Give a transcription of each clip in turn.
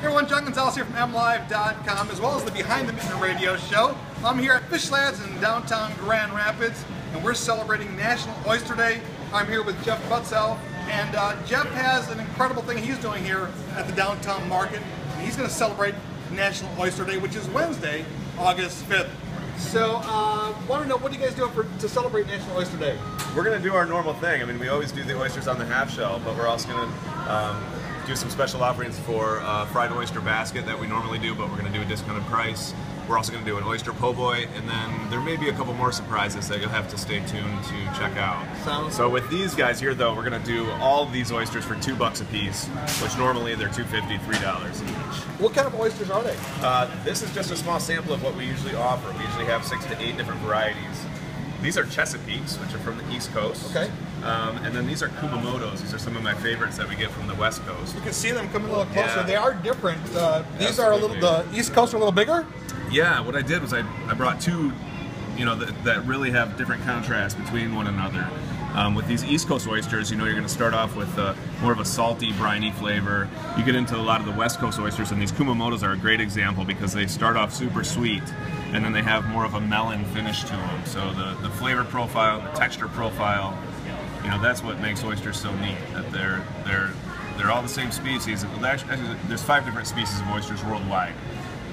Hey everyone, John Gonzalez here from MLive.com, as well as the Behind the Mitten radio show. I'm here at Fish Lads in downtown Grand Rapids, and we're celebrating National Oyster Day. I'm here with Jeff Butzow, and Jeff has an incredible thing he's doing here at the downtown market. And he's going to celebrate National Oyster Day, which is Wednesday, August 5th. So, want to know, what are you guys doing to celebrate National Oyster Day? We're going to do our normal thing. I mean, we always do the oysters on the half shell, but we're also going to do some special offerings for fried oyster basket that we normally do, but we're going to do a discounted price. We're also going to do an oyster po' boy, and then there may be a couple more surprises that you'll have to stay tuned to check out. So with these guys here, though, we're going to do all of these oysters for $2 a piece, which normally they're $2.50, $3 each. What kind of oysters are they? This is just a small sample of what we usually offer. We usually have 6 to 8 different varieties. These are Chesapeakes, which are from the East Coast. Okay. And then these are Kumamotos. These are some of my favorites that we get from the West Coast. You can see them coming a little closer. Yeah. They are different. These Absolutely. are a little. The East Coast are a little bigger. Yeah. What I did was I brought two, that really have different contrast between one another. With these East Coast oysters, you're going to start off with more of a salty, briny flavor. You get into a lot of the West Coast oysters, and these Kumamotos are a great example because they start off super sweet, and then they have more of a melon finish to them. So the flavor profile, the texture profile, that's what makes oysters so neat. That they're all the same species. Actually, there's 5 different species of oysters worldwide,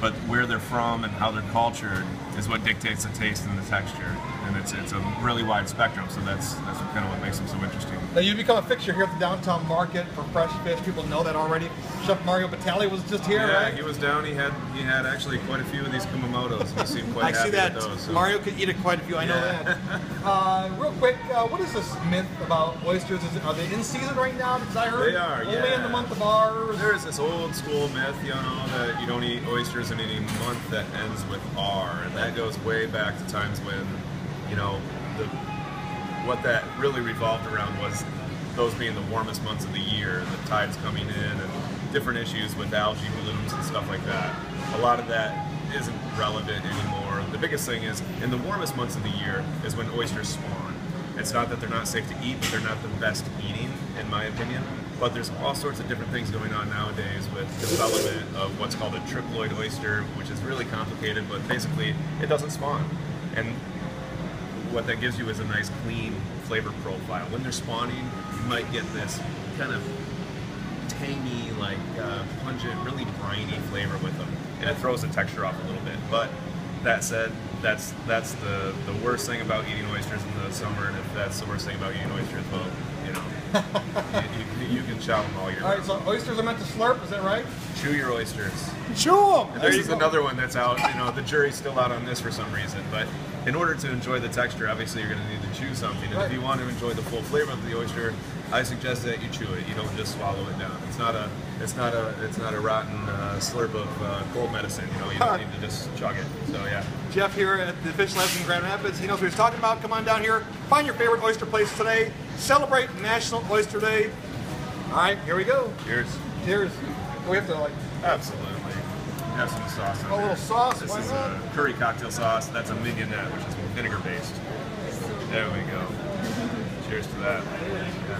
but where they're from and how they're cultured is what dictates the taste and the texture. And it's a really wide spectrum, so that's kind of what makes them so interesting. Now, you become a fixture here at the downtown market for fresh fish. People know that already. Chef Mario Batali was just here, yeah, right? He was down. He had actually quite a few of these Kumamotos. He seemed quite happy with those. So. Mario could eat quite a few. I know that. Real quick, what is this myth about oysters? Are they in season right now? Because I heard they are. Only in the month of R. There's this old school myth, that you don't eat oysters in any month that ends with R, and that goes way back to times when, what that really revolved around was those being the warmest months of the year, the tides coming in, and different issues with algae blooms and stuff like that. A lot of that isn't relevant anymore. The biggest thing is, in the warmest months of the year is when oysters spawn. It's not that they're not safe to eat, but they're not the best eating, in my opinion. But there's all sorts of different things going on nowadays with development of what's called a triploid oyster, which is really complicated, but basically it doesn't spawn. And what that gives you is a nice clean flavor profile. When they're spawning, you might get this kind of tangy, pungent, really briny flavor with them, and it throws the texture off a little bit. But that said, that's the worst thing about eating oysters in the summer, and if that's the worst thing about eating oysters, well, you can chow them all year. All right, so oysters are meant to slurp, is that right? Chew your oysters. Chew them! And this is another one that's out, the jury's still out on this for some reason, but in order to enjoy the texture, obviously you're going to need to chew something, and if you want to enjoy the full flavor of the oyster, I suggest that you chew it. You don't just swallow it down. It's not a rotten slurp of cold medicine. You don't need to just chug it. So yeah. Jeff here at the Fish Lads in Grand Rapids. He knows what he's talking about. Come on down here. Find your favorite oyster place today. Celebrate National Oyster Day. All right, here we go. Cheers. Cheers. We have to Absolutely. Have some sauce on a little sauce. This is a curry cocktail sauce. That's a mignonette, which is vinegar based. There we go. Cheers to that. Yeah.